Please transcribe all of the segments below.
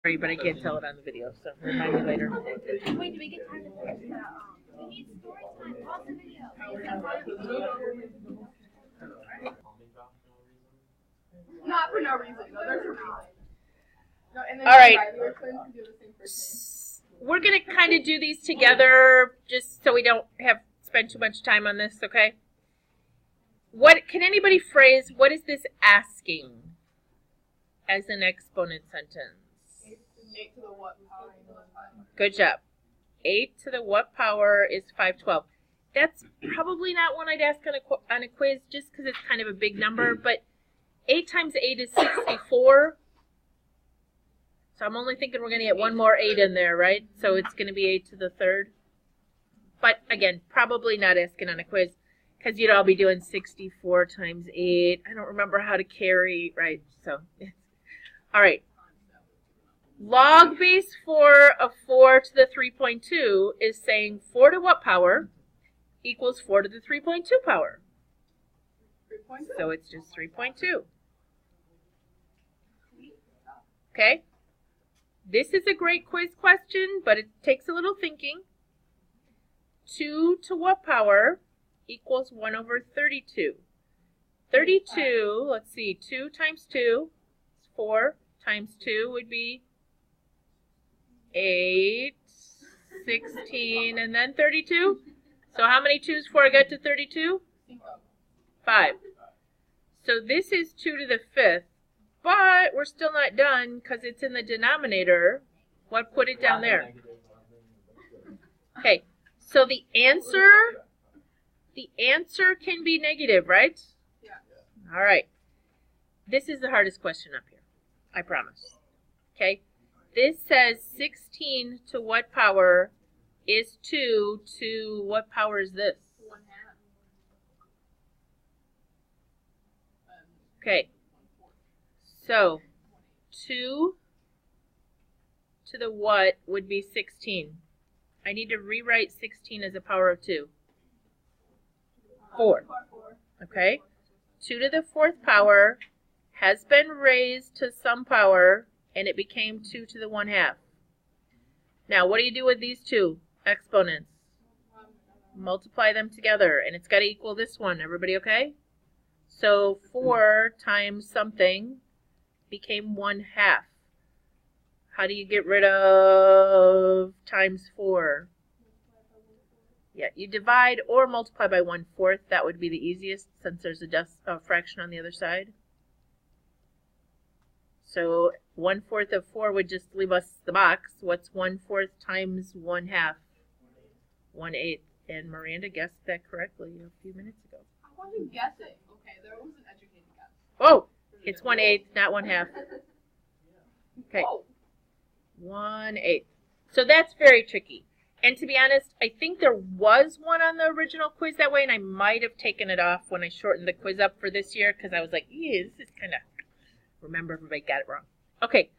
Sorry, but I can't tell it on the video, so remind me later. Wait, do we get time to finish that? We need story time. Pause the video. Not for no reason. No, there's a reason. No, and then all right. We're going to kind of do these together just so we don't have spend too much time on this, okay? What can anybody phrase, what is this asking as an exponent sentence? 8 to the what power? Good job. 8 to the what power is 512. That's probably not one I'd ask on a quiz just because it's kind of a big number, but 8 times 8 is 64. So I'm only thinking we're going to get one more 8 in there, right? So it's going to be 8 to the third. But again, probably not asking on a quiz because you'd all be doing 64 times 8. I don't remember how to carry, right? So, all right. Log base 4 of 4 to the 3.2 is saying 4 to what power equals 4 to the 3.2 power. 3.2. So it's just 3.2. Okay? This is a great quiz question, but it takes a little thinking. 2 to what power equals 1 over 32? 32, let's see, 2 times 2 is 4 times 2 would be 8, 16, and then 32. So how many 2's before I get to 32? 5. So this is 2 to the 5th, but we're still not done because it's in the denominator. What put it down there? Okay, so the answer can be negative, right? Yeah. All right. This is the hardest question up here, I promise. Okay. This says 16 to what power is 2 to what power is this? 1/2. Okay. So 2 to the what would be 16. I need to rewrite 16 as a power of 2. 4. Okay. 2 to the 4th power has been raised to some power, and it became 2 to the 1/2. Now, what do you do with these two exponents? Multiply them together, and it's got to equal this one. Everybody okay? So 4 times something became 1/2. How do you get rid of times 4? Yeah, you divide or multiply by 1/4. That would be the easiest since there's a fraction on the other side. So 1/4 of 4 would just leave us the box. What's 1/4 times 1/2? 1/8. And Miranda guessed that correctly a few minutes ago. I wasn't guessing. Okay, there was an educated guess. Oh, it's 1/8, not 1/2. Okay. 1/8. So that's very tricky. And to be honest, I think there was one on the original quiz that way, and I might have taken it off when I shortened the quiz up for this year because I was like, yeah, this is kind of, remember everybody got it wrong. Okay.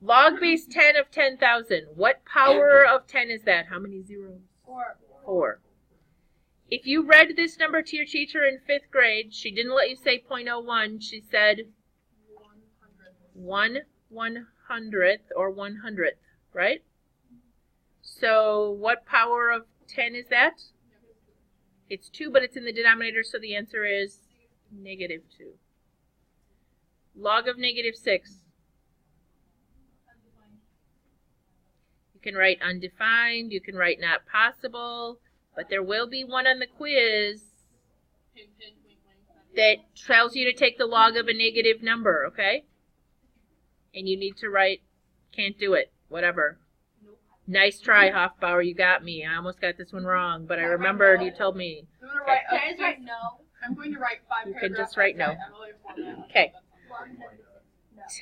Log base 10 of 10,000. What power of 10 is that? How many zeros? 4. 4. If you read this number to your teacher in 5th grade, she didn't let you say 0.01. She said 1/100th or 100th, right? So what power of 10 is that? It's 2, but it's in the denominator, so the answer is -2. Log of -6. You can write undefined, you can write not possible, but there will be one on the quiz that tells you to take the log of a negative number, okay? And you need to write, can't do it, whatever. Nice try, Hofbauer, you got me. I almost got this one wrong, but I remembered you told me. I'm going to write, can I just write no? I'm going to write 5 You paragraphs. can just write no. Okay. Okay.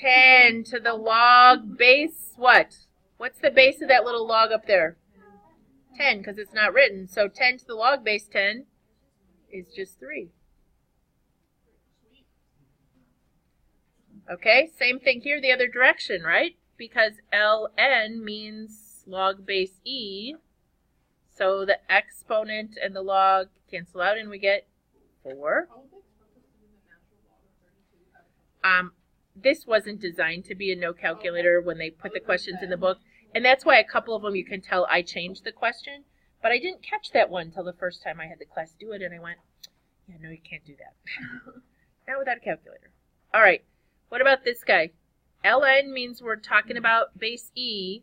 10 to the log base what? What's the base of that little log up there? 10, because it's not written. So 10 to the log base 10 is just 3. Okay, same thing here the other direction, right? Because ln means log base e. So the exponent and the log cancel out and we get 4. this wasn't designed to be a no calculator when they put the questions in the book. And that's why a couple of them you can tell I changed the question. But I didn't catch that one until the first time I had the class do it. And I went, yeah, no, you can't do that. Not without a calculator. All right. What about this guy? ln means we're talking about base E.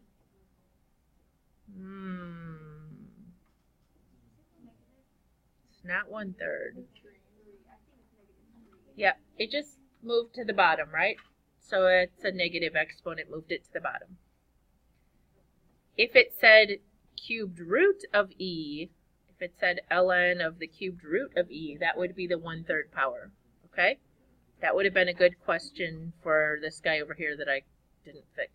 It's not 1/3. Yeah, it just moved to the bottom, right? So it's a negative exponent, moved it to the bottom. If it said cubed root of E, if it said ln of the cubed root of E, that would be the 1/3 power, okay? That would have been a good question for this guy over here that I didn't fix.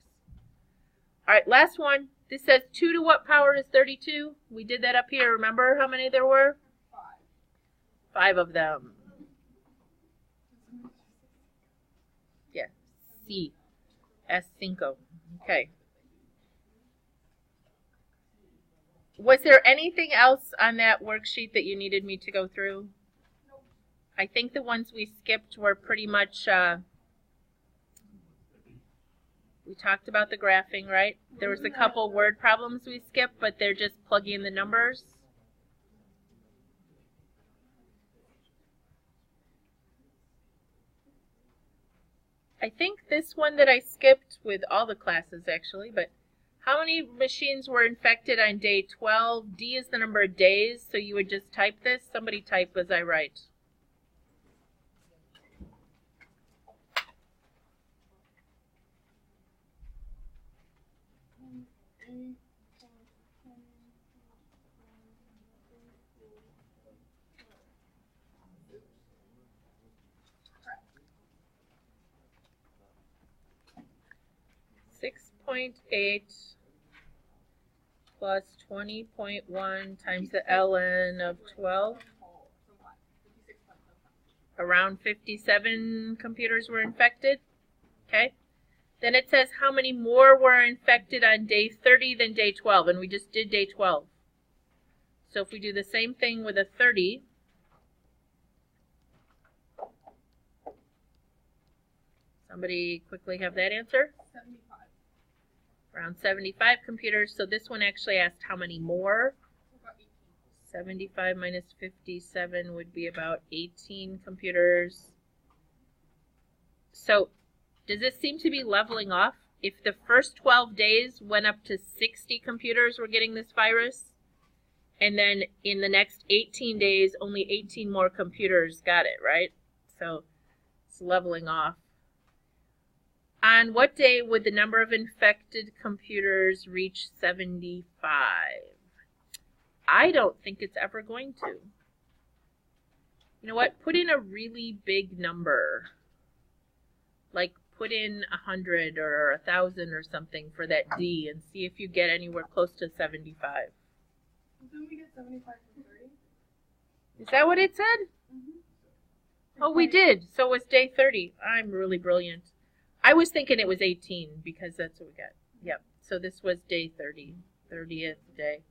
All right, last one. This says 2 to what power is 32? We did that up here. Remember how many there were? 5 of them. Yeah, C. Es5. Okay. Was there anything else on that worksheet that you needed me to go through? I think the ones we skipped were pretty much, we talked about the graphing, right? There was a couple word problems we skipped, but they're just plugging in the numbers. I think this one that I skipped with all the classes actually, but how many machines were infected on day 12? D is the number of days, so you would just type this. Somebody type as I write. .8 plus 20.1 times the ln of 12. Around 57 computers were infected. Okay. Then it says how many more were infected on day 30 than day 12, and we just did day 12. So if we do the same thing with a 30, somebody quickly have that answer? 75. Around 75 computers. So this one actually asked how many more. 75 minus 57 would be about 18 computers. So does this seem to be leveling off? If the first 12 days went up to 60 computers were getting this virus, and then in the next 18 days, only 18 more computers got it, right? So it's leveling off. On what day would the number of infected computers reach 75? I don't think it's ever going to. You know what? Put in a really big number. Like put in 100 or 1,000 or something for that D and see if you get anywhere close to 75. Didn't we get 75 from 30? Is that what it said? Mm-hmm. Oh, we did. So it was day 30. I'm really brilliant. I was thinking it was 18 because that's what we got. Yep. So this was day 30, 30th day.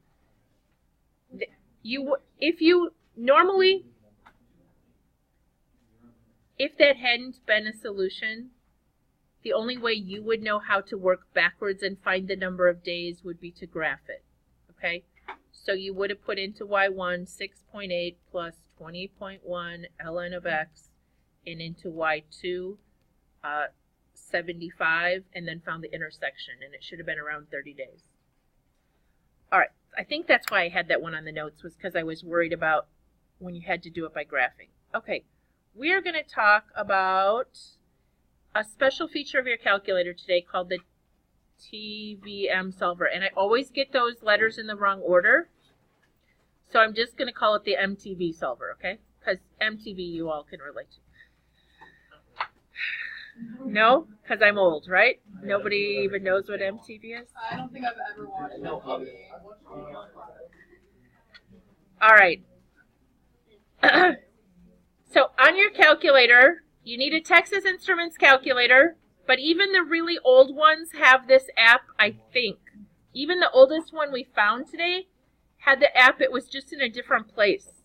If that hadn't been a solution, the only way you would know how to work backwards and find the number of days would be to graph it. Okay? So you would have put into y1 6.8 plus 20.1 ln of x, and into y2 75, and then found the intersection, and it should have been around 30 days. All right, I think that's why I had that one on the notes, was because I was worried about when you had to do it by graphing. Okay, we are going to talk about a special feature of your calculator today called the TVM solver, and I always get those letters in the wrong order, so I'm just going to call it the MTV solver, okay? Because MTV you all can relate to. No? Because I'm old, right? Nobody even knows what MTV is? I don't think I've ever watched MTV. All right. So on your calculator, you need a Texas Instruments calculator, but even the really old ones have this app, I think. Even the oldest one we found today had the app, it was just in a different place.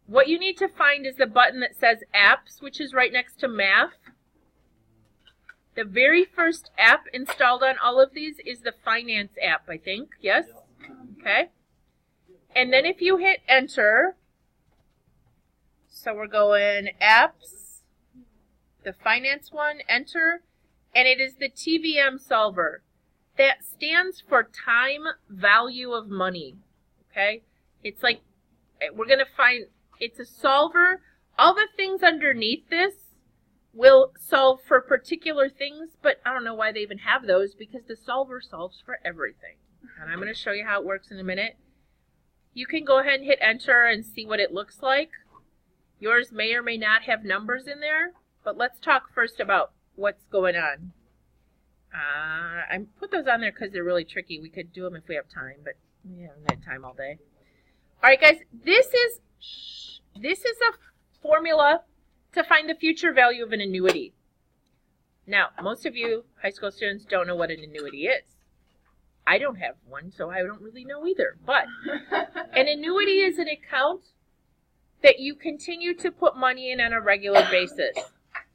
What you need to find is the button that says Apps, which is right next to Math. The very first app installed on all of these is the finance app, I think. Yes? Okay. And then if you hit enter, so we're going apps, the finance one, enter, and it is the TVM solver. That stands for time value of money. Okay? It's like, we're going to find, it's a solver. All the things underneath this will solve for particular things, but I don't know why they even have those, because the solver solves for everything. And I'm going to show you how it works in a minute. You can go ahead and hit enter and see what it looks like. Yours may or may not have numbers in there, but let's talk first about what's going on. I put those on there because they're really tricky. We could do them if we have time, but we haven't had time all day. All right, guys, this is a formula to find the future value of an annuity. Now, most of you high school students don't know what an annuity is. I don't have one, so I don't really know either. But an annuity is an account that you continue to put money in on a regular basis.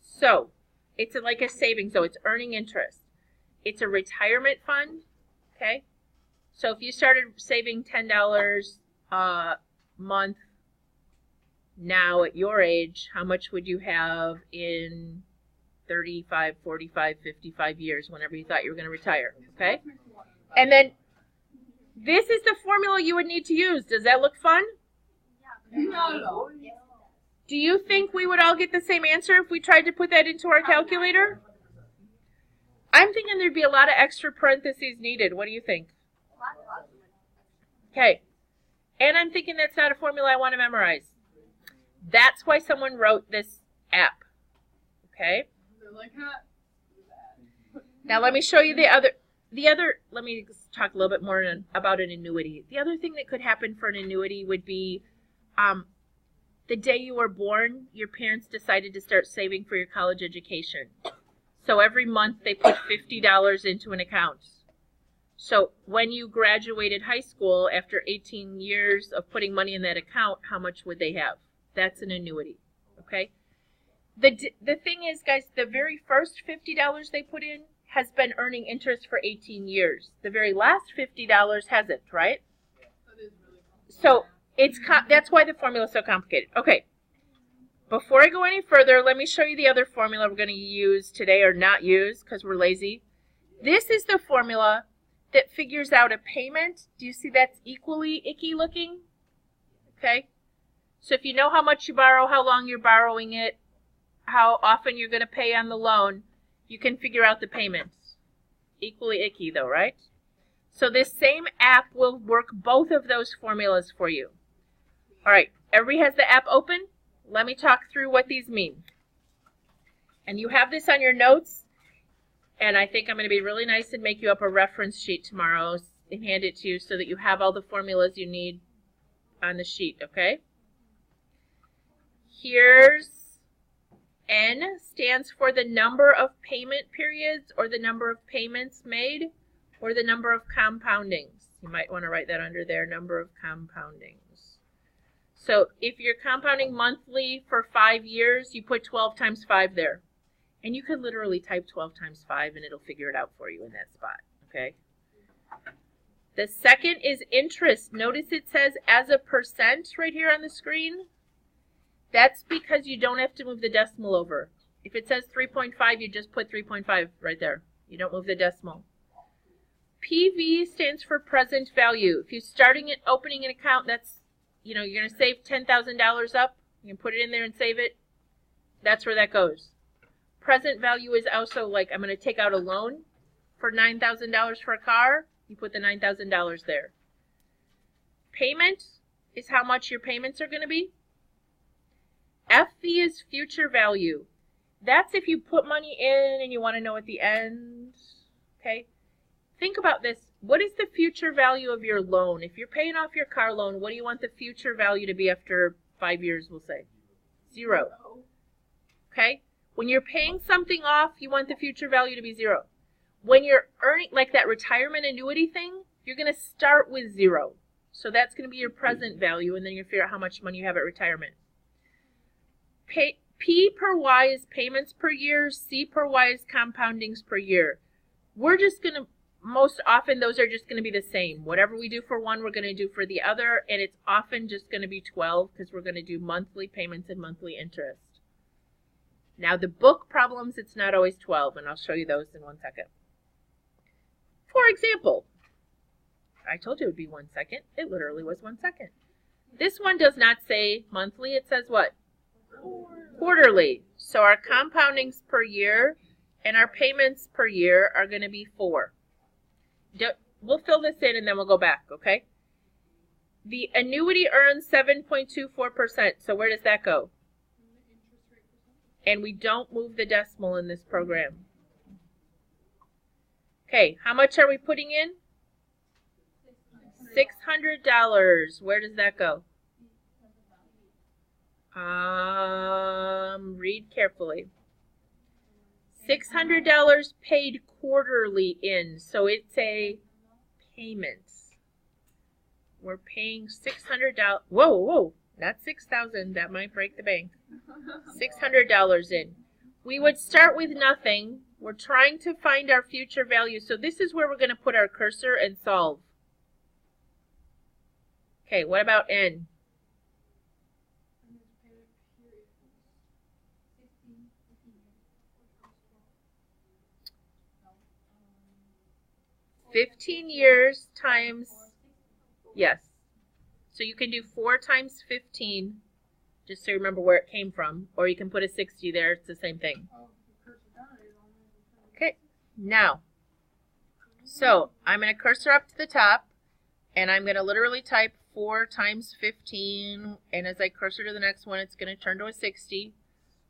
So it's like a savings, so it's earning interest. It's a retirement fund, okay? So if you started saving $10 a month now at your age, how much would you have in 35, 45, 55 years whenever you thought you were going to retire, okay? And then this is the formula you would need to use. Does that look fun? No. Do you think we would all get the same answer if we tried to put that into our calculator? I'm thinking there'd be a lot of extra parentheses needed. What do you think? Okay. And I'm thinking that's not a formula I want to memorize. That's why someone wrote this app. Okay? Now let me show you the other, let me talk a little bit more about an annuity. The other thing that could happen for an annuity would be the day you were born, your parents decided to start saving for your college education. So every month they put $50 into an account. So when you graduated high school, after 18 years of putting money in that account, how much would they have? That's an annuity, okay? The thing is, guys, the very first $50 they put in has been earning interest for 18 years. The very last $50 hasn't, right? So that's why the formula is so complicated. Okay, before I go any further, let me show you the other formula we're going to use today, or not use because we're lazy. This is the formula that figures out a payment. Do you see that's equally icky looking? Okay, so if you know how much you borrow, how long you're borrowing it, how often you're going to pay on the loan, you can figure out the payments. Equally icky though, right? So this same app will work both of those formulas for you. All right, everybody has the app open? Let me talk through what these mean. And you have this on your notes, and I think I'm going to be really nice and make you up a reference sheet tomorrow and hand it to you so that you have all the formulas you need on the sheet, okay? Here's N stands for the number of payment periods, or the number of payments made, or the number of compoundings. You might want to write that under there, number of compoundings. So if you're compounding monthly for 5 years, you put 12 times 5 there. And you could literally type 12 times 5 and it'll figure it out for you in that spot, okay? The second is interest. Notice it says as a percent right here on the screen. That's because you don't have to move the decimal over. If it says 3.5, you just put 3.5 right there. You don't move the decimal. PV stands for present value. If you're starting it, opening an account, that's, you know, you're going to save $10,000 up. You can put it in there and save it. That's where that goes. Present value is also like, I'm going to take out a loan for $9,000 for a car. You put the $9,000 there. Payment is how much your payments are going to be. FV is future value. That's if you put money in and you want to know at the end. Okay? Think about this. What is the future value of your loan? If you're paying off your car loan, what do you want the future value to be after 5 years, we'll say? 0. Okay? When you're paying something off, you want the future value to be 0. When you're earning, like that retirement annuity thing, you're going to start with 0. So that's going to be your present value, and then you figure out how much money you have at retirement. P per Y is payments per year. C per Y is compoundings per year. We're just going to, most often those are just going to be the same. Whatever we do for one, we're going to do for the other. And it's often just going to be 12 because we're going to do monthly payments and monthly interest. Now the book problems, it's not always 12. And I'll show you those in 1 second. For example, I told you it would be 1 second. It literally was 1 second. This one does not say monthly. It says what? Quarterly. So our compoundings per year and our payments per year are going to be 4. We'll fill this in and then we'll go back, okay? The annuity earns 7.24%. So where does that go? And we don't move the decimal in this program. Okay, how much are we putting in? $600. Where does that go? Read carefully. $600 paid quarterly in, so it's a payment. We're paying $600. Whoa, not $6,000. That might break the bank. $600 in. We would start with nothing. We're trying to find our future value, so this is where we're going to put our cursor and solve. Okay, what about N? $15 years times, yes. So you can do 4 times 15, just so you remember where it came from, or you can put a 60 there, it's the same thing. Okay, now, so I'm going to cursor up to the top, and I'm going to literally type 4 times 15, and as I cursor to the next one, it's going to turn to a 60.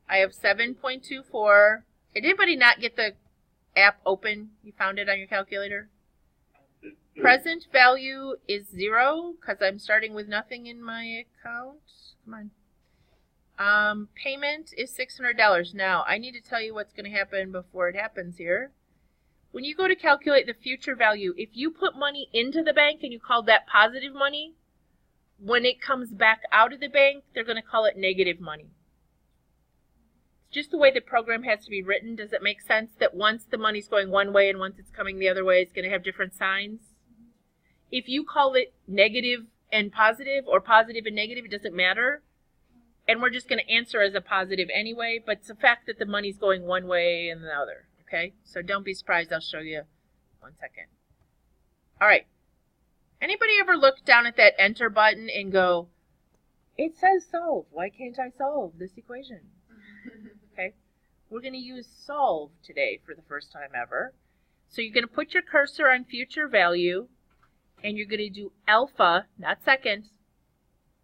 I have 7.24. Did anybody not get the app open? You found it on your calculator? Present value is 0 because I'm starting with nothing in my account. Come on. Payment is $600. Now, I need to tell you what's going to happen before it happens here. When you go to calculate the future value, if you put money into the bank and you call that positive money, when it comes back out of the bank, they're going to call it negative money. It's just the way the program has to be written. Does it make sense that once the money's going one way and once it's coming the other way, it's going to have different signs? If you call it negative and positive or positive and negative, it doesn't matter. And we're just going to answer as a positive anyway, but it's the fact that the money's going one way and the other. Okay, so don't be surprised. I'll show you 1 second. All right. Anybody ever look down at that enter button and go, it says solve. Why can't I solve this equation? Okay, we're going to use solve today for the first time ever. So you're going to put your cursor on future value, and you're going to do alpha, not second,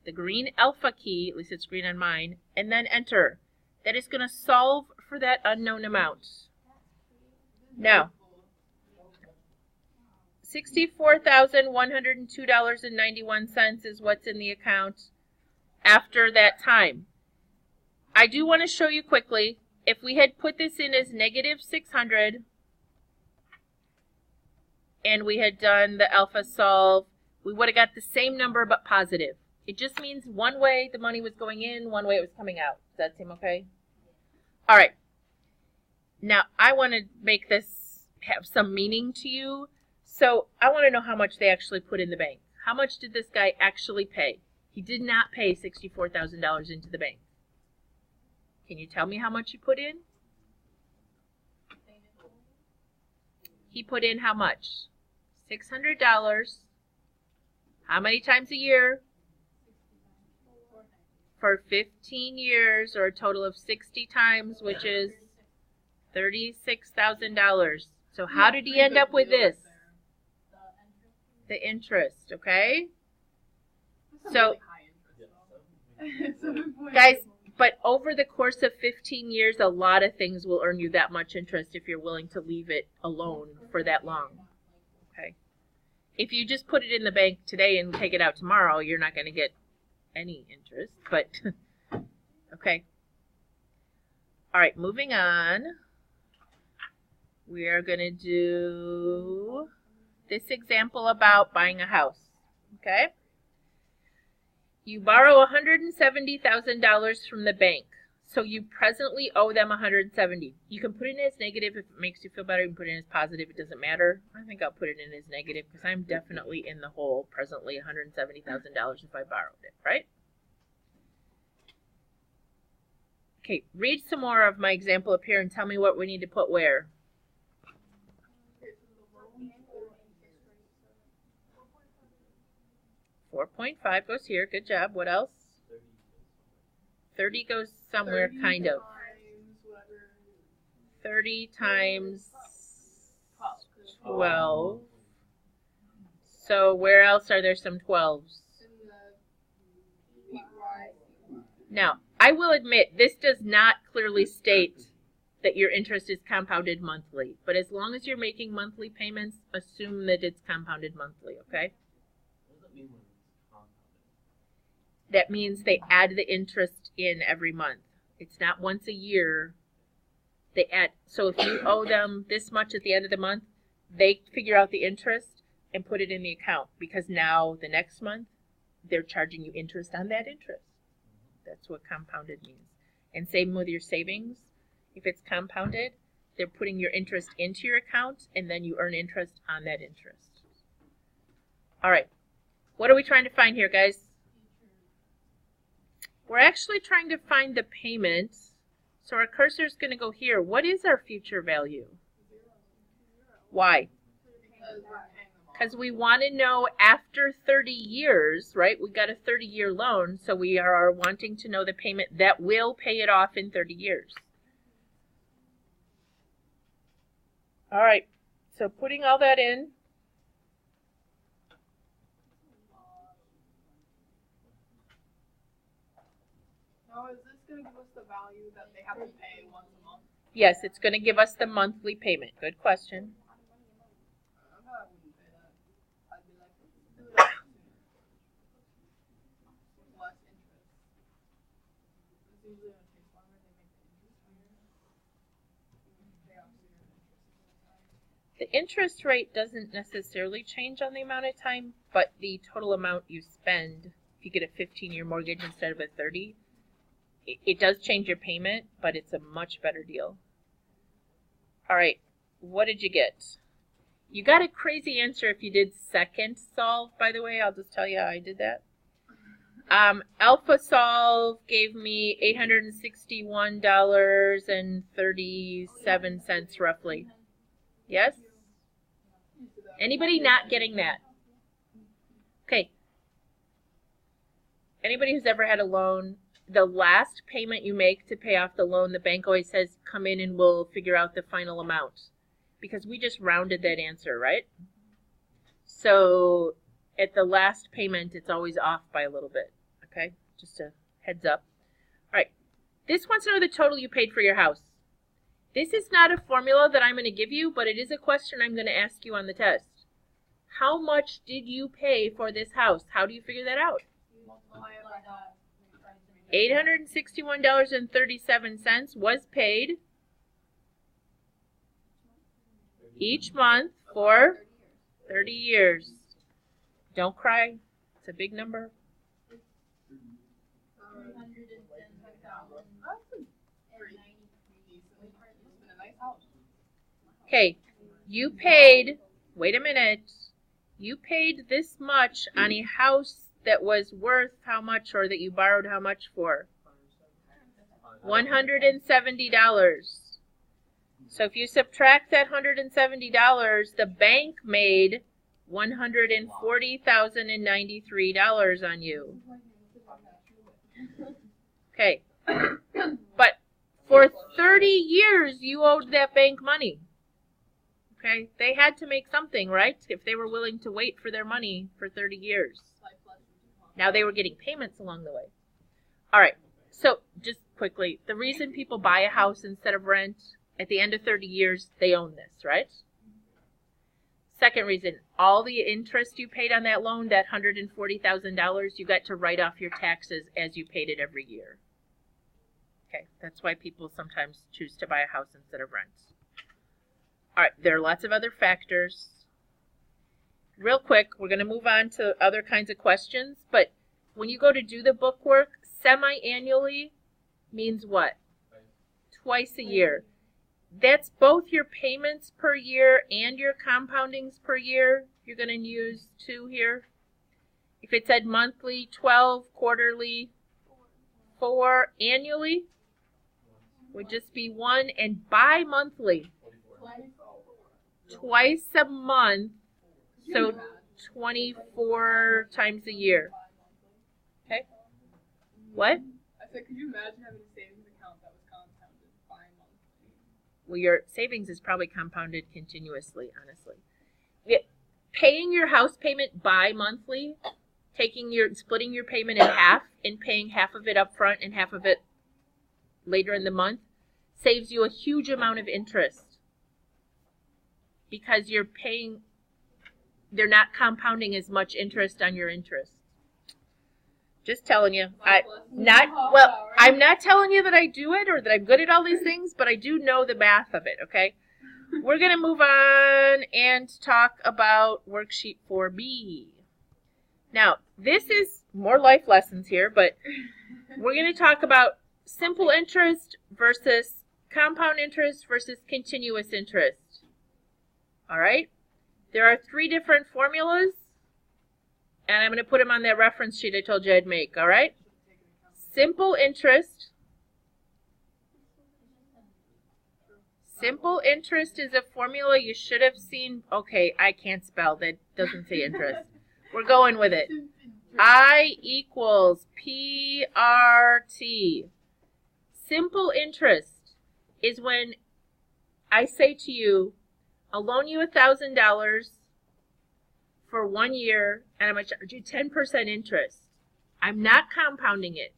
the green alpha key, at least it's green on mine, and then enter. That is going to solve for that unknown amount. Now, $64,102.91 is what's in the account after that time. I do want to show you quickly, if we had put this in as negative 600 and we had done the alpha solve, we would have got the same number but positive. It just means one way the money was going in, one way it was coming out. Does that seem okay? All right. Now, I want to make this have some meaning to you. So I want to know how much they actually put in the bank. How much did this guy actually pay? He did not pay $64,000 into the bank. Can you tell me how much he put in? He put in how much? $600. How many times a year? For 15 years, or a total of 60 times, which is $36,000. So how did he end up with this? The interest, okay? So, guys, but over the course of 15 years, a lot of things will earn you that much interest if you're willing to leave it alone for that long, okay? If you just put it in the bank today and take it out tomorrow, you're not going to get any interest, but okay. All right, moving on. We are going to do this example about buying a house, okay? You borrow $170,000 from the bank. So you presently owe them 170. You can put it in as negative if it makes you feel better. You can put it in as positive. It doesn't matter. I think I'll put it in as negative because I'm definitely in the hole presently $170,000 if I borrowed it, right? Okay, read some more of my example up here and tell me what we need to put where. 4.5 goes here. Good job. What else? 30 goes somewhere, kind of. 30 times 12. So where else are there some 12s? Now, I will admit, this does not clearly state that your interest is compounded monthly. But as long as you're making monthly payments, assume that it's compounded monthly, okay? What does that mean when it's compounded? That means they add the interest in every month. It's not once a year. They add. So if you owe them this much at the end of the month, they figure out the interest and put it in the account because now the next month they're charging you interest on that interest. That's what compounded means. And same with your savings. If it's compounded, they're putting your interest into your account and then you earn interest on that interest. All right. What are we trying to find here, guys? We're actually trying to find the payment. So our cursor is going to go here. What is our future value? Why? Because we want to know after 30 years, right? We got a 30-year loan, so we are wanting to know the payment that will pay it off in 30 years. All right, so putting all that in. Now, is this going to give us the value that they have to pay once a month? Yes, it's going to give us the monthly payment. Good question. I wouldn't pay that. I'd be like, let's do it sooner. Less interest. It's usually going to take longer. They make the interest higher. You can pay off sooner than interest. The interest rate doesn't necessarily change on the amount of time, but the total amount you spend, if you get a 15-year mortgage instead of a 30, it does change your payment, but it's a much better deal. All right, what did you get? You got a crazy answer if you did second solve, by the way. I'll just tell you how I did that. Alpha solve gave me $861.37 roughly. Yes? Anybody not getting that? Okay. Anybody who's ever had a loan, the last payment you make to pay off the loan, the bank always says, come in and we'll figure out the final amount. Because we just rounded that answer, right? So at the last payment, it's always off by a little bit. Okay? Just a heads up. All right. This wants to know the total you paid for your house. This is not a formula that I'm going to give you, but it is a question I'm going to ask you on the test. How much did you pay for this house? How do you figure that out? $861.37 was paid each month for 30 years. Don't cry. It's a big number. Okay, you paid, wait a minute, you paid this much on a house that was worth how much, or that you borrowed how much for? $170. So if you subtract that $170, the bank made $140,093 on you. Okay. But for 30 years, you owed that bank money. Okay? They had to make something, right? If they were willing to wait for their money for 30 years. Now they were getting payments along the way. All right. So just quickly, the reason people buy a house instead of rent, at the end of 30 years, they own this, right? Second reason, all the interest you paid on that loan, that $140,000, you got to write off your taxes as you paid it every year. Okay, that's why people sometimes choose to buy a house instead of rent. All right, there are lots of other factors. Real quick, we're going to move on to other kinds of questions, but when you go to do the book work, semi-annually, means what? Twice a year. That's both your payments per year and your compoundings per year. You're going to use 2 here. If it said monthly, 12, quarterly, 4, annually, would just be 1, and bi-monthly, twice a month, so 24 times a year. Okay? What? I said, could you imagine having a savings account that was compounded bi-monthly? Well, your savings is probably compounded continuously, honestly. Paying your house payment bi-monthly, splitting your payment in half and paying half of it up front and half of it later in the month saves you a huge amount of interest because they're not compounding as much interest on your interest. Just telling you. I'm not telling you that I do it or that I'm good at all these things, but I do know the math of it, okay? We're going to move on and talk about worksheet 4B. Now, this is more life lessons here, but we're going to talk about simple interest versus compound interest versus continuous interest. All right? There are 3 different formulas, and I'm going to put them on that reference sheet I told you I'd make, all right? Simple interest. Simple interest is a formula you should have seen. Okay, I can't spell. That doesn't say interest. We're going with it. I equals PRT. Simple interest is when I say to you, I'll loan you $1,000 for 1 year, and I'm going to charge you 10% interest. I'm not compounding it.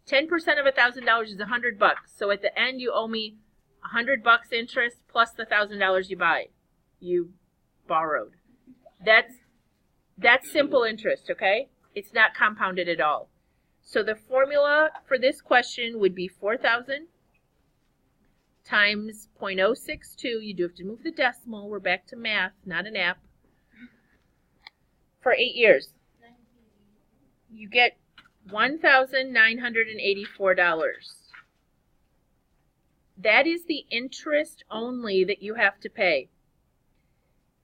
10% of $1,000 is $100. So at the end, you owe me $100 interest plus the $1,000 you borrowed. That's simple interest, okay? It's not compounded at all. So the formula for this question would be 4,000 times 0.062. You do have to move the decimal. We're back to math, not an app. For 8 years. You get $1,984. That is the interest only that you have to pay.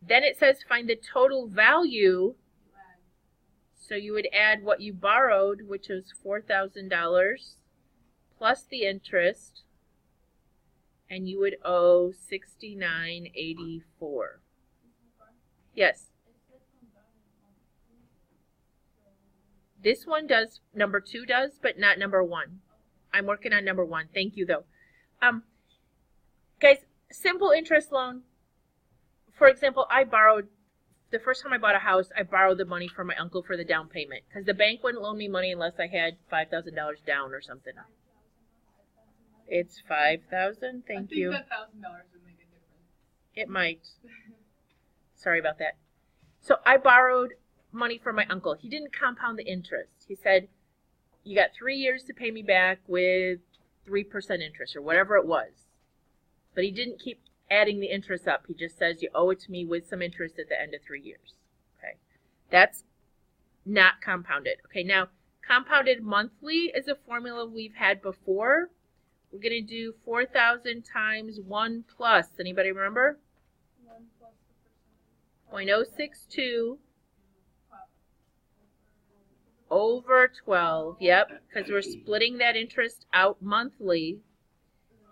Then it says find the total value. So you would add what you borrowed, which was $4,000, plus the interest, and you would owe $69.84. Yes. This one does, number 2 does, but not number 1. I'm working on number 1. Thank you, though. Guys, simple interest loan. For example, the first time I bought a house, I borrowed the money from my uncle for the down payment because the bank wouldn't loan me money unless I had $5,000 down or something. It's $5,000. Thank you. I think that $1,000 would make a difference. It might. Sorry about that. So I borrowed money from my uncle. He didn't compound the interest. He said, you got 3 years to pay me back with 3% interest or whatever it was. But he didn't keep adding the interest up. He just says you owe it to me with some interest at the end of 3 years. Okay, that's not compounded. Okay, now compounded monthly is a formula we've had before. We're going to do 4,000 times 1 plus. Anybody remember? 1 plus the 0.062 over 12. Yep, because we're splitting that interest out monthly.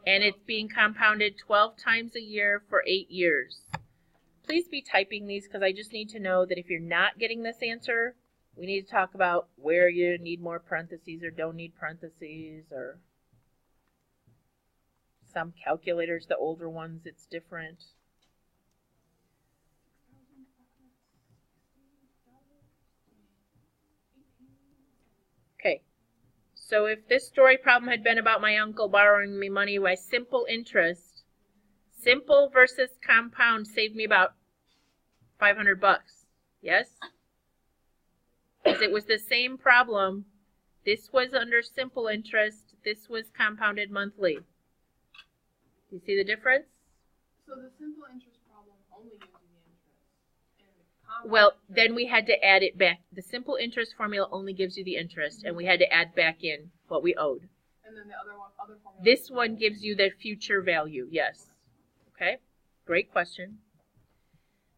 And it's being compounded 12 times a year for 8 years. Please be typing these because I just need to know that if you're not getting this answer, we need to talk about where you need more parentheses or don't need parentheses, or some calculators, the older ones, it's different. Okay. So if this story problem had been about my uncle borrowing me money by simple interest, simple versus compound saved me about $500. Yes? Because it was the same problem. This was under simple interest. This was compounded monthly. You see the difference? So the simple interest problem only gives you the interest. And the compound Well, interest, then we had to add it back. The simple interest formula only gives you the interest, and we had to add back in what we owed. And then the other formula. This one gives you the future value, yes. Okay, great question.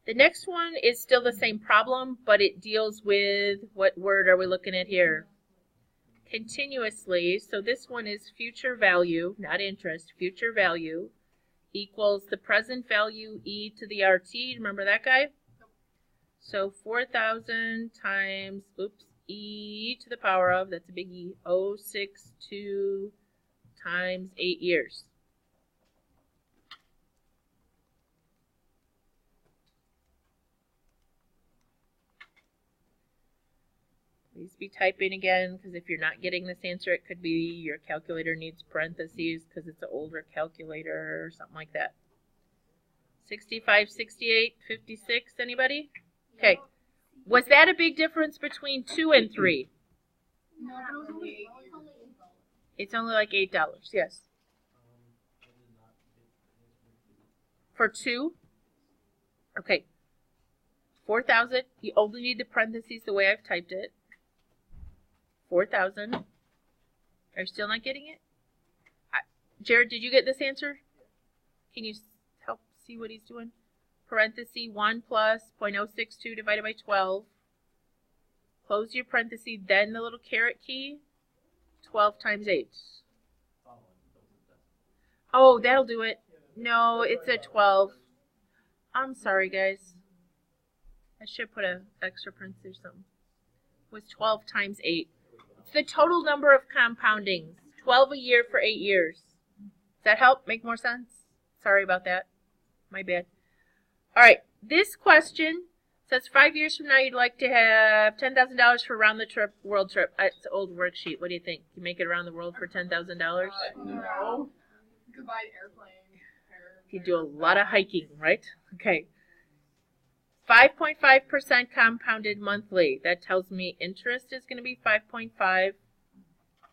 The next one is still the same problem, but it deals with, what word are we looking at here? Continuously. So this one is future value, not interest, future value equals the present value e to the RT. Remember that guy? So 4,000 times, e to the power of, that's a big E, 062 times 8 years. Please be typing again, because if you're not getting this answer, it could be your calculator needs parentheses because it's an older calculator or something like that. 65, 68, 56, anybody? Okay. Was that a big difference between 2 and 3? No, but it was only 8 years. It's only like $8, yes. For 2? Okay. 4,000, you only need the parentheses the way I've typed it. 4,000. Are you still not getting it? Jared, did you get this answer? Can you help see what he's doing? Parenthesis 1 plus 0.062 divided by 12. Close your parenthesis, then the little caret key. 12 times 8. Oh, that'll do it. No, it's a 12. I'm sorry, guys. I should put an extra parenthesis or something. It was 12 times 8. It's the total number of compoundings. 12 a year for 8 years. Does that help? Make more sense? Sorry about that. My bad. All right. This question says 5 years from now you'd like to have $10,000 for around the trip, world trip. It's an old worksheet. What do you think? You make it around the world for $10,000? No. You could buy an airplane. You do a lot of hiking, right? Okay. 5.5% compounded monthly. That tells me interest is going to be 5.5.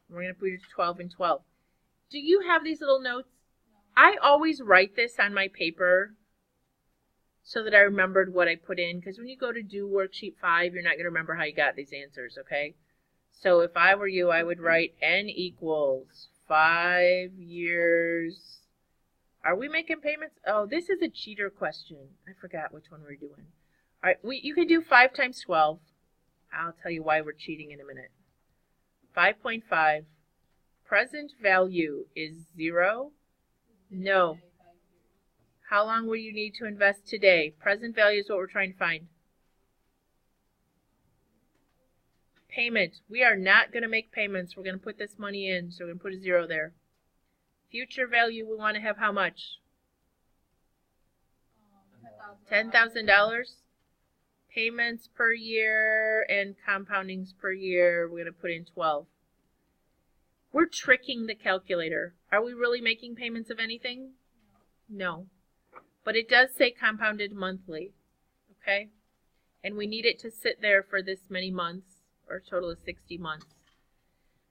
We're going to put 12 and 12. Do you have these little notes? I always write this on my paper so that I remembered what I put in. Because when you go to do worksheet 5, you're not going to remember how you got these answers, okay? So if I were you, I would write N equals 5 years. Are we making payments? Oh, this is a cheater question. I forgot which one we're doing. All right, you can do 5 times 12. I'll tell you why we're cheating in a minute. 5.5. Present value is 0. No. How long will you need to invest today? Present value is what we're trying to find. Payment. We are not going to make payments. We're going to put this money in, so we're going to put a 0 there. Future value, we want to have how much? $10,000. Payments per year and compoundings per year, we're going to put in 12. We're tricking the calculator. Are we really making payments of anything? No. But it does say compounded monthly, okay? And we need it to sit there for this many months, or a total of 60 months.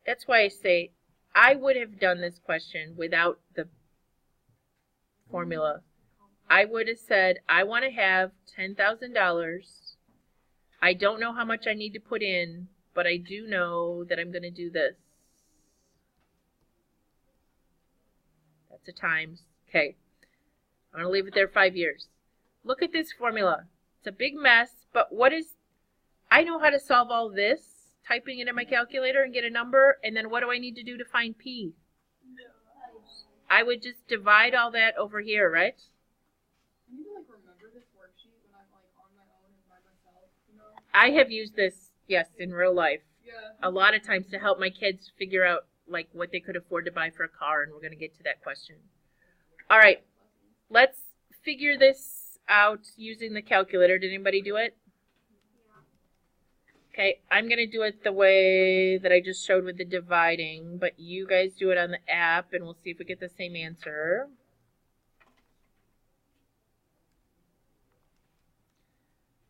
That's why I say I would have done this question without the formula. I would have said, I want to have $10,000. I don't know how much I need to put in, but I do know that I'm going to do this. That's a times. Okay. I'm going to leave it there 5 years. Look at this formula. It's a big mess, but I know how to solve all this, typing it in my calculator and get a number, and then what do I need to do to find P? I would just divide all that over here, right? I need to remember this worksheet when I'm on my own and by myself, you know? I have used this, yes, in real life. Yeah. A lot of times to help my kids figure out what they could afford to buy for a car, and we're going to get to that question. All right, let's figure this out using the calculator. Did anybody do it? Okay, I'm going to do it the way that I just showed with the dividing, but you guys do it on the app, and we'll see if we get the same answer.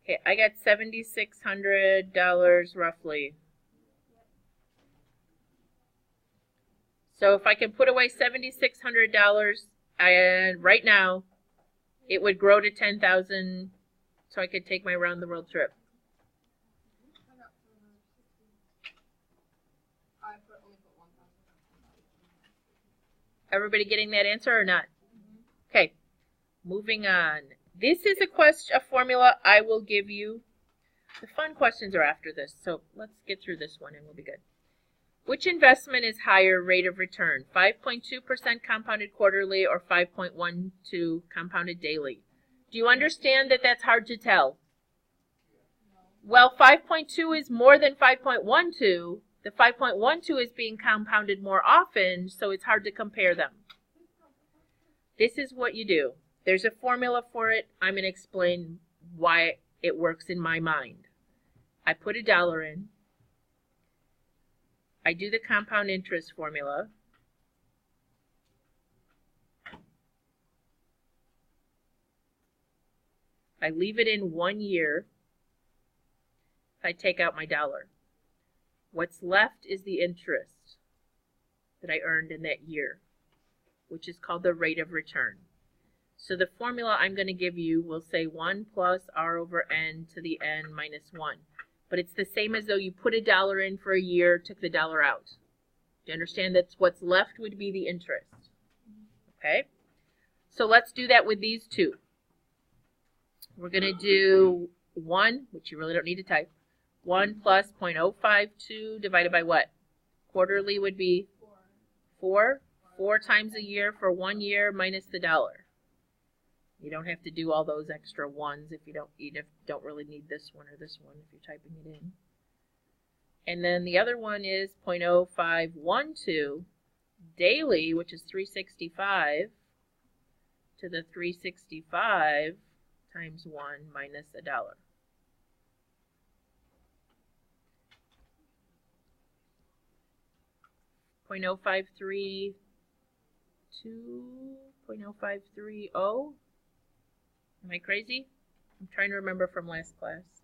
Okay, I got $7,600 roughly. So if I can put away $7,600, and right now, it would grow to $10,000, so I could take my round the world trip. Everybody getting that answer or not? Okay, moving on. This is a formula I will give you. The fun questions are after this, so let's get through this one and we'll be good. Which investment is higher rate of return, 5.2% compounded quarterly or 5.12 compounded daily? Do you understand that that's hard to tell? Well, 5.2 is more than 5.12. The 5.12 is being compounded more often, so it's hard to compare them. This is what you do. There's a formula for it. I'm going to explain why it works in my mind. I put $1 in. I do the compound interest formula. I leave it in 1 year. I take out my $1. What's left is the interest that I earned in that year, which is called the rate of return. So the formula I'm going to give you will say 1 plus r over n to the n minus 1. But it's the same as though you put $1 in for a year, took the $1 out. Do you understand that what's left would be the interest? Okay? So let's do that with these two. We're going to do 1, which you really don't need to type. 1 plus 0.052 divided by what? Quarterly would be 4. 4 times a year for 1 year minus the $1. You don't have to do all those extra ones if you don't really need this one or this one if you're typing it in. And then the other one is 0.0512 daily, which is 365 to the 365 times 1 minus $1. 0.0532, 0.0530. Am I crazy? I'm trying to remember from last class.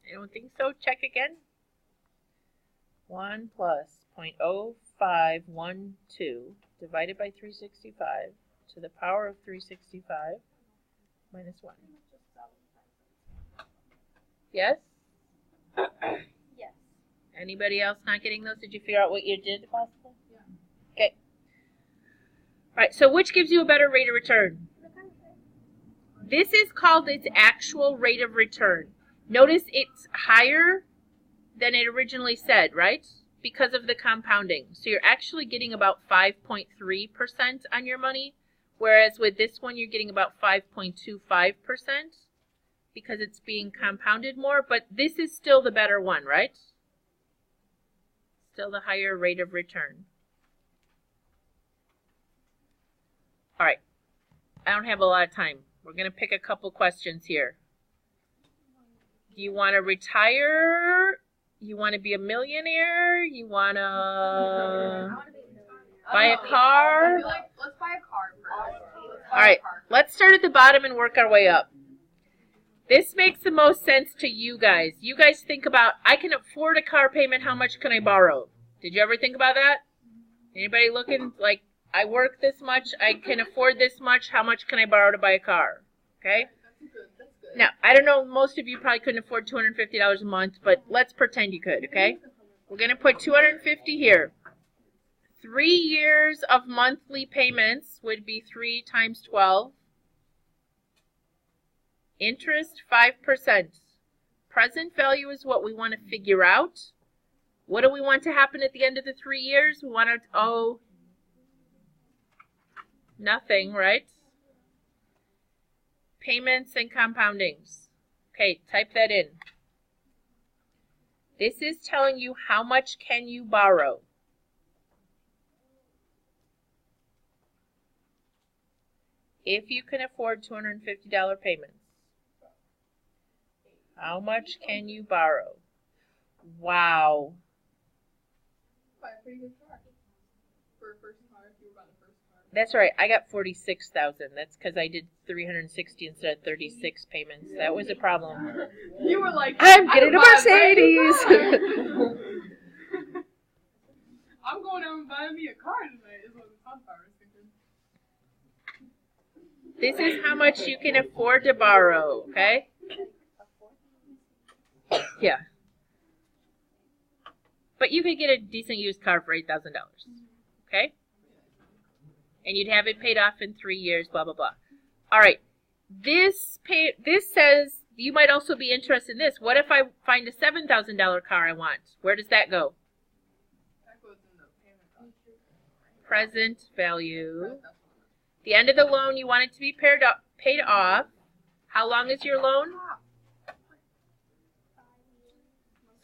I don't think so. Check again. 1 plus 0.0512 divided by 365 to the power of 365 minus 1. Yes? Yes. Anybody else not getting those? Did you figure out what you did possible? Yeah. Okay. All right, so which gives you a better rate of return? This is called its actual rate of return. Notice it's higher than it originally said, right? Because of the compounding. So you're actually getting about 5.3% on your money, whereas with this one you're getting about 5.25% because it's being compounded more, but this is still the better one, right? Still the higher rate of return. All right, I don't have a lot of time. We're going to pick a couple questions here. Do you want to retire? You want to be a millionaire? You want to buy a car? Let's buy a car first. All right, let's start at the bottom and work our way up. This makes the most sense to you guys. You guys think about, I can afford a car payment, how much can I borrow? Did you ever think about that? Anybody looking like, I work this much, I can afford this much, how much can I borrow to buy a car? Okay? That's good. Now, I don't know, most of you probably couldn't afford $250 a month, but let's pretend you could, okay? We're going to put $250 here. 3 years of monthly payments would be 3 times 12. Interest, 5%. Present value is what we want to figure out. What do we want to happen at the end of the 3 years? We want to owe nothing, right? Payments and compoundings. Okay, type that in. This is telling you how much can you borrow. If you can afford $250 payments. How much can you borrow? Wow. Buy a pretty good car. For a first car, if you were buying a first car. That's right. I got $46,000. That's because I did 360 instead of 36 payments. That was a problem. You were like, I'm getting a Mercedes. I I'm going out and buying me a car tonight. Is what the sunflower is thinking. This is how much you can afford to borrow, okay? Yeah. But you could get a decent used car for $8,000, okay? And you'd have it paid off in 3 years, blah, blah, blah. All right. This says you might also be interested in this. What if I find a $7,000 car I want? Where does that go? That goes in the payment cost. Present value. The end of the loan, you want it to be paid off. How long is your loan?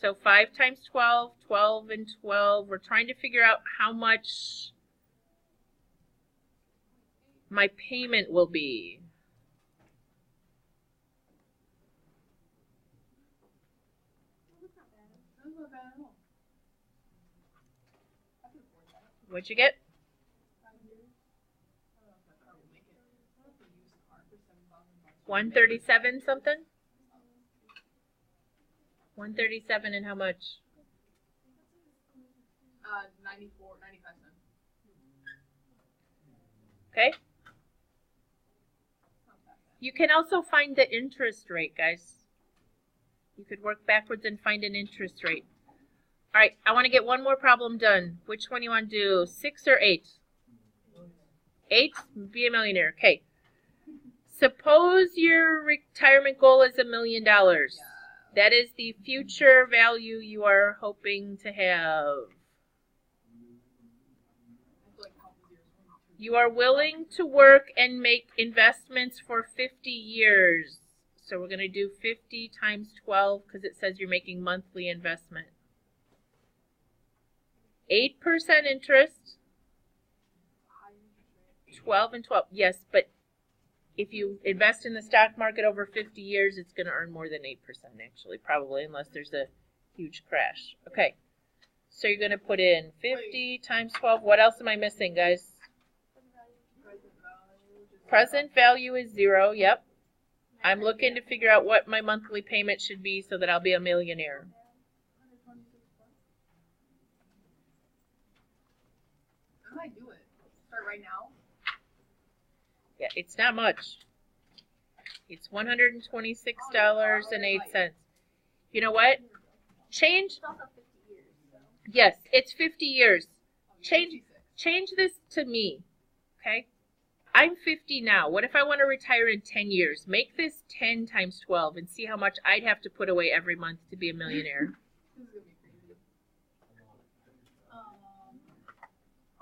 So 5 times 12, 12 and 12. We're trying to figure out how much my payment will be. That's not bad at all. I can afford that. What'd you get? 5 years. I don't know if my car will make it. I have to use a car for $7,000. 137 something? 137 and how much? 95 cents. Okay. Not that bad. You can also find the interest rate, guys. You could work backwards and find an interest rate. All right, I want to get one more problem done. Which one you want to do, 6 or 8? 8? Be a millionaire. Okay. Suppose your retirement goal is $1 million. That is the future value you are hoping to have. You are willing to work and make investments for 50 years. So we're going to do 50 times 12 because it says you're making monthly investment. 8% interest. 12 and 12. Yes, but if you invest in the stock market over 50 years, it's going to earn more than 8% actually, probably, unless there's a huge crash. Okay, so you're going to put in 50 times 12. What else am I missing, guys? Present value is 0, yep. I'm looking to figure out what my monthly payment should be so that I'll be a millionaire. How do I do it? Start right now? Yeah, it's not much. It's $126.08. You know what? Change. It's also 50 years, so. Yes, it's 50 years. Change this to me, okay? I'm 50 now. What if I want to retire in 10 years? Make this 10 times 12 and see how much I'd have to put away every month to be a millionaire. This is gonna be crazy.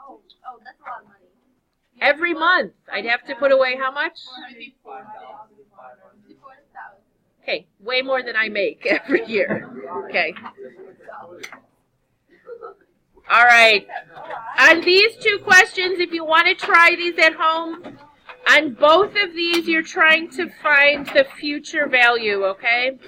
Oh, that's a lot of money. Every month, I'd have to put away how much? 4,000. Okay, way more than I make every year. Okay. All right. On these 2 questions, if you want to try these at home, on both of these, you're trying to find the future value, okay?